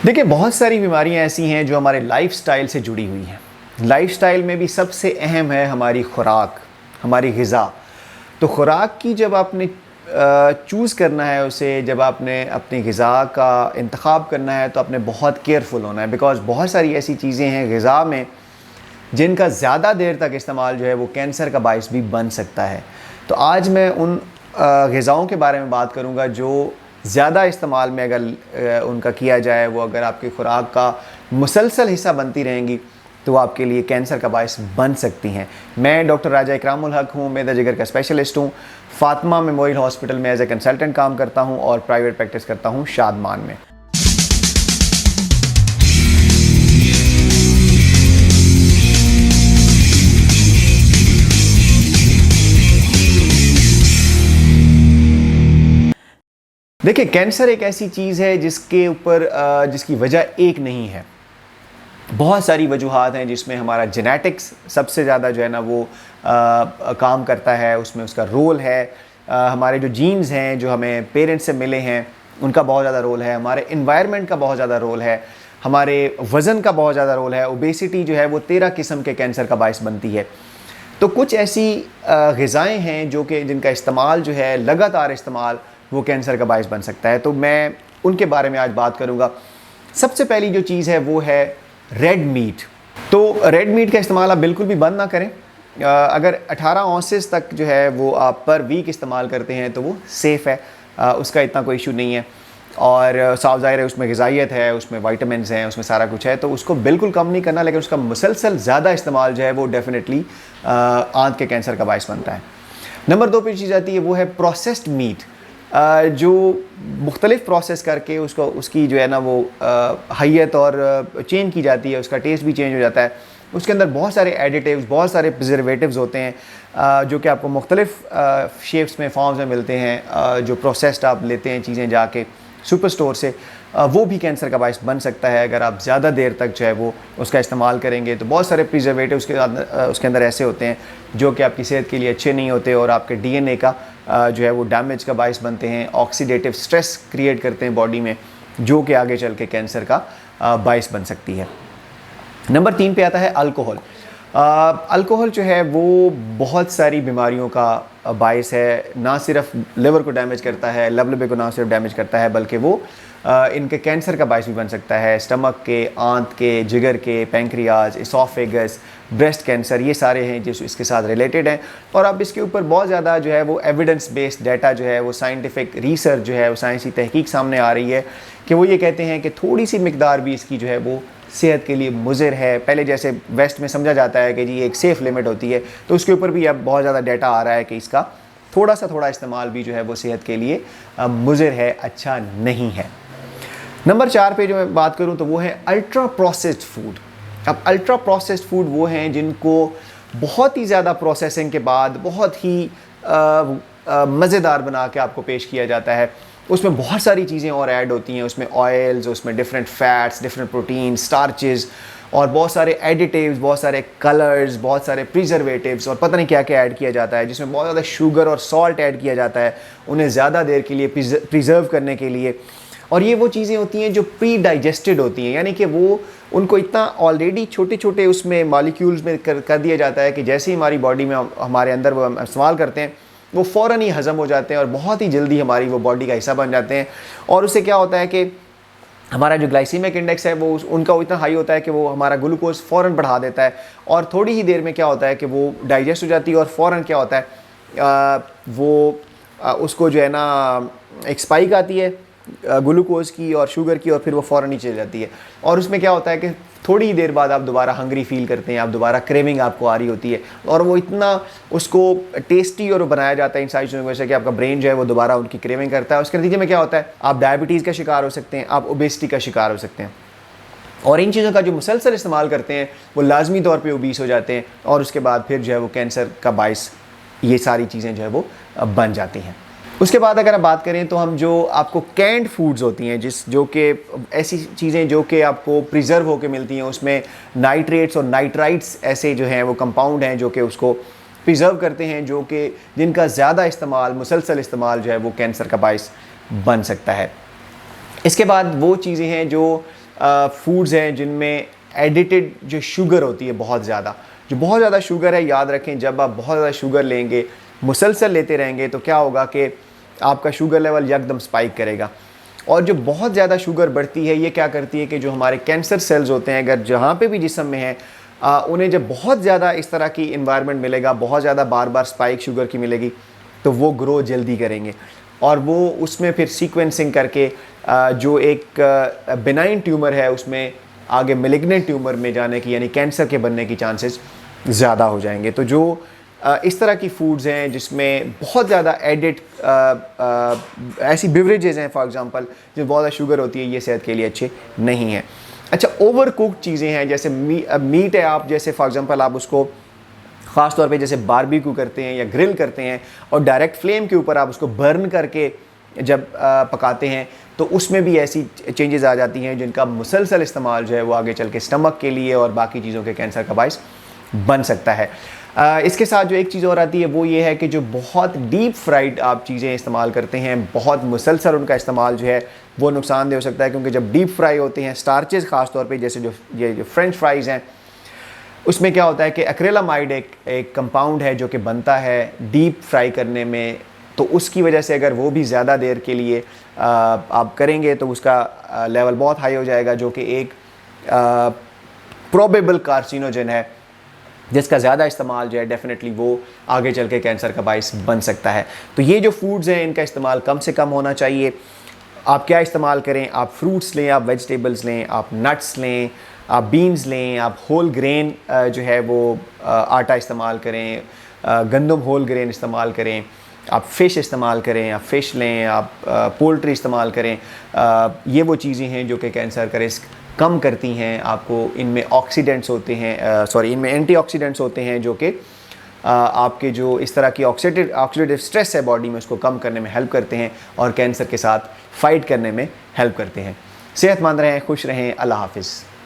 देखिए, बहुत सारी बीमारियां ऐसी हैं जो हमारे लाइफस्टाइल से जुड़ी हुई हैं। लाइफस्टाइल में भी सबसे अहम है हमारी खुराक, हमारी ग़िज़ा। तो खुराक की जब आपने चूज़ करना है उसे, जब आपने अपनी ग़िज़ा का इंतख़ाब करना है तो आपने बहुत केयरफुल होना है, बिकॉज़ बहुत सारी ऐसी चीज़ें हैं ग़िज़ा में जिनका ज़्यादा देर तक इस्तेमाल जो है वो कैंसर का बाइस भी बन सकता है। तो आज मैं उन ग़िज़ाओं के बारे में बात करूँगा जो ज़्यादा इस्तेमाल में अगर उनका किया जाए, वो अगर आपकी खुराक का मुसलसल हिस्सा बनती रहेंगी तो वो आपके लिए कैंसर का बाइस बन सकती हैं। मैं डॉक्टर राजा इकरामुल हक हूँ, मैदा जिगर का स्पेशलिस्ट हूँ। फातिमा मेमोरियल हॉस्पिटल में एज ए कंसल्टेंट काम करता हूँ और प्राइवेट प्रैक्टिस करता हूँ शादमान में। देखिए, कैंसर एक ऐसी चीज़ है जिसके ऊपर जिसकी वजह एक नहीं है। बहुत सारी वजूहात हैं जिसमें हमारा जेनेटिक्स सबसे ज़्यादा जो है ना वो काम करता है, उसमें उसका रोल है। हमारे जो जीन्स हैं जो हमें पेरेंट्स से मिले हैं उनका बहुत ज़्यादा रोल है, हमारे इन्वायरमेंट का बहुत ज़्यादा रोल है, हमारे वज़न का बहुत ज़्यादा रोल है। ओबेसिटी जो है वो 13 किस्म के कैंसर का बाइस बनती है। तो कुछ ऐसी ग़िज़ाएँ हैं जो कि जिनका इस्तेमाल जो है लगातार इस्तेमाल वो कैंसर का बाइस बन सकता है। तो मैं उनके बारे में आज बात करूँगा। सबसे पहली जो चीज़ है वो है रेड मीट। तो रेड मीट का इस्तेमाल आप बिल्कुल भी बंद ना करें। अगर 18 औंसेस तक जो है वो आप पर वीक इस्तेमाल करते हैं तो वो सेफ़ है, उसका इतना कोई इशू नहीं है। और साफ ज़ाहिर है उसमें ग़िज़ाइयत है, उसमें विटामिन्स हैं, उसमें सारा कुछ है, तो उसको बिल्कुल कम नहीं करना, लेकिन उसका मुसलसल ज़्यादा इस्तेमाल जो है वो डेफिनेटली आंत के कैंसर का बाइस बनता है। नंबर 2 पे चीज़ आती है वो है प्रोसेस्ड मीट, जो मुख्तलिफ़ प्रोसेस करके उसकी जो है ना वो हैयत और चेंज की जाती है, उसका टेस्ट भी चेंज हो जाता है। उसके अंदर बहुत सारे एडिटिव्स, बहुत सारे प्रिजर्वेटिव्स होते हैं जो कि आपको मुख्तलिफ़ शेप्स में, फॉर्म्स में मिलते हैं। जो प्रोसेस्ड आप लेते हैं चीज़ें जाके सुपर स्टोर से, वो भी कैंसर का बाइस बन सकता है अगर आप ज़्यादा देर तक जो है वो उसका इस्तेमाल करेंगे। तो बहुत सारे प्रिजर्वेटिव उसके अंदर ऐसे होते हैं जो कि आपकी सेहत के लिए अच्छे नहीं होते और आपके DNA का जो है वो डैमेज का बाइस बनते हैं, ऑक्सीडेटिव स्ट्रेस क्रिएट करते हैं बॉडी में, जो कि आगे चल के कैंसर का बाइस बन सकती है। नंबर 3 पे आता है अल्कोहल। अल्कोहल जो है वो बहुत सारी बीमारियों का बाइस है। ना सिर्फ लिवर को डैमेज करता है, लबलबे को ना सिर्फ डैमेज करता है, बल्कि वो इनके कैंसर का बाइस भी बन सकता है। स्टमक के, आंत के, जिगर के, पैंक्रियाज, इसोफेगस, ब्रेस्ट कैंसर, ये सारे हैं जो इसके साथ रिलेटेड हैं। और अब इसके ऊपर बहुत ज़्यादा जो है वो एविडेंस बेस्ड डाटा जो है वो साइंटिफिक रिसर्च जो है वो साइंसी तहकीक सामने आ रही है कि वो ये कहते हैं कि थोड़ी सी मिकदार भी इसकी जो है वो सेहत के लिए मुज़िर है। पहले जैसे वेस्ट में समझा जाता है कि जी एक सेफ़ लिमिट होती है, तो उसके ऊपर भी अब बहुत ज़्यादा डाटा आ रहा है कि इसका थोड़ा इस्तेमाल भी जो है वो सेहत के लिए मुज़िर है, अच्छा नहीं है। नंबर 4 पे जो मैं बात करूं तो वो है अल्ट्रा प्रोसेस्ड फूड। अब अल्ट्रा प्रोसेस्ड फूड वो हैं जिनको बहुत ही ज़्यादा प्रोसेसिंग के बाद बहुत ही मज़ेदार बना के आपको पेश किया जाता है। उसमें बहुत सारी चीज़ें और ऐड होती हैं, उसमें ऑयल्स, उसमें different fats, different protein, starches और बहुत सारे एडिटिव्स, बहुत सारे कलर्स, बहुत सारे प्रिजर्वेटिव्स और पता नहीं क्या क्या ऐड किया जाता है, जिसमें बहुत ज़्यादा शुगर और सॉल्ट ऐड किया जाता है उन्हें ज़्यादा देर के लिए प्रिजर्व करने के लिए। और ये वो चीज़ें होती हैं जो प्री डाइजेस्टेड होती हैं, यानी कि वो उनको इतना ऑलरेडी छोटे छोटे उसमें मॉलिक्यूल्स में कर दिया जाता है कि जैसे ही हमारी बॉडी में हमारे अंदर वो हम इस्तेमाल करते हैं वो फ़ौरन ही हज़म हो जाते हैं और बहुत ही जल्दी हमारी वो बॉडी का हिस्सा बन जाते हैं। और उससे क्या होता है कि हमारा जो ग्लाइसीमिक इंडेक्स है वो उनका इतना हाई होता है कि वो हमारा ग्लूकोज फ़ौरन बढ़ा देता है और थोड़ी ही देर में क्या होता है कि वो डाइजेस्ट हो जाती है और फ़ौरन क्या होता है उसको जो है ना एक स्पाइक आती है ग्लूकोज की और शुगर की और फिर वो फ़ौरन ही चली जाती है। और उसमें क्या होता है कि थोड़ी ही देर बाद आप दोबारा हंग्री फील करते हैं, आप दोबारा क्रेविंग आपको आ रही होती है और वो इतना उसको टेस्टी और बनाया जाता है इन सारी चीज़ों की वजह से कि आपका ब्रेन जो है वो दोबारा उनकी क्रेविंग करता है। उसके नतीजे में क्या होता है, आप डायबिटीज़ का शिकार हो सकते हैं, आप ओबेसिटी का शिकार हो सकते हैं। और इन चीज़ों का जो मुसलसल इस्तेमाल करते हैं वो लाजमी तौर पर ओबीस हो जाते हैं और उसके बाद फिर जो है वो कैंसर का बाइस ये सारी चीज़ें जो है वो बन जाती हैं। उसके बाद अगर आप बात करें तो हम जो आपको कैंड फूड्स होती हैं जो कि ऐसी चीज़ें जो कि आपको प्रिजर्व होकर मिलती हैं, उसमें नाइट्रेट्स और नाइट्राइट्स ऐसे जो हैं वो कंपाउंड हैं जो कि उसको प्रिजर्व करते हैं, जो कि जिनका ज़्यादा इस्तेमाल, मुसलसल इस्तेमाल जो है वो कैंसर का बाइस बन सकता है। इसके बाद वो चीज़ें हैं जो फूड्स हैं जिनमें एडिटेड जो शुगर होती है बहुत ज़्यादा शुगर है, याद रखें जब आप बहुत ज़्यादा शुगर लेंगे, मुसलसल लेते रहेंगे, तो क्या होगा कि आपका शुगर लेवल यकदम स्पाइक करेगा। और जो बहुत ज़्यादा शुगर बढ़ती है, ये क्या करती है कि जो हमारे कैंसर सेल्स होते हैं, अगर जहाँ पे भी जिस्म में हैं, उन्हें जब बहुत ज़्यादा इस तरह की इन्वायरमेंट मिलेगा, बहुत ज़्यादा बार बार स्पाइक शुगर की मिलेगी, तो वो ग्रो जल्दी करेंगे और वो उसमें फिर सीक्वेंसिंग करके जो एक बिनाइन ट्यूमर है उसमें आगे मेलिग्नेंट ट्यूमर में जाने की, यानी कैंसर के बनने की चांसेस ज़्यादा हो जाएंगे। तो जो इस तरह की फूड्स हैं जिसमें बहुत ज़्यादा एडिड ऐसी बिवरेजेस हैं फॉर एग्जांपल जो बहुत ज़्यादा शुगर होती है, ये सेहत के लिए अच्छे नहीं हैं। अच्छा, ओवर कुक्ड चीज़ें हैं, जैसे मीट है, आप जैसे फॉर एग्जांपल आप उसको ख़ास तौर पे जैसे बारबेक्यू करते हैं या ग्रिल करते हैं और डायरेक्ट फ्लेम के ऊपर आप उसको बर्न करके जब पकाते हैं, तो उसमें भी ऐसी चेंजेस आ जाती हैं जिनका मुसलसल इस्तेमाल जो है वो आगे चल के स्टमक के लिए और बाकी चीज़ों के कैंसर का बाइस बन सकता है। इसके साथ जो एक चीज़ और आती है वो ये है कि जो बहुत डीप फ्राइड आप चीज़ें इस्तेमाल करते हैं, बहुत मुसलसल उनका इस्तेमाल जो है वो नुकसानदेह हो सकता है, क्योंकि जब डीप फ्राई होते हैं स्टार्चेस ख़ास तौर पे, जैसे जो फ्रेंच फ्राइज़ हैं, उसमें क्या होता है कि एक्रेलामाइड एक कंपाउंड है जो कि बनता है डीप फ्राई करने में, तो उसकी वजह से अगर वो भी ज़्यादा देर के लिए आप करेंगे तो उसका लेवल बहुत हाई हो जाएगा, जो कि एक प्रोबेबल कार्सिनोजन है जिसका ज़्यादा इस्तेमाल जो है डेफिनेटली वो आगे चल के कैंसर का बाइस बन सकता है। तो ये जो फूड्स हैं इनका इस्तेमाल कम से कम होना चाहिए। आप क्या इस्तेमाल करें, आप फ्रूट्स लें, आप वेजिटेबल्स लें, आप नट्स लें, आप बीन्स लें, आप होल ग्रेन जो है वो आटा इस्तेमाल करें, गंदम होल ग्रेन इस्तेमाल करें, आप फ़िश इस्तेमाल करें, आप फ़िश लें, आप पोल्ट्री इस्तेमाल करें। ये वो चीज़ें हैं जो कि कैंसर का रिस्क कम करती हैं। आपको इनमें ऑक्सीडेंट्स होते हैं, इनमें एंटीऑक्सीडेंट्स होते हैं जो कि आपके जो इस तरह की ऑक्सीडेटिव स्ट्रेस है बॉडी में उसको कम करने में हेल्प करते हैं और कैंसर के साथ फाइट करने में हेल्प करते हैं। सेहतमंद रहें, खुश रहें, अल्लाह हाफिज़।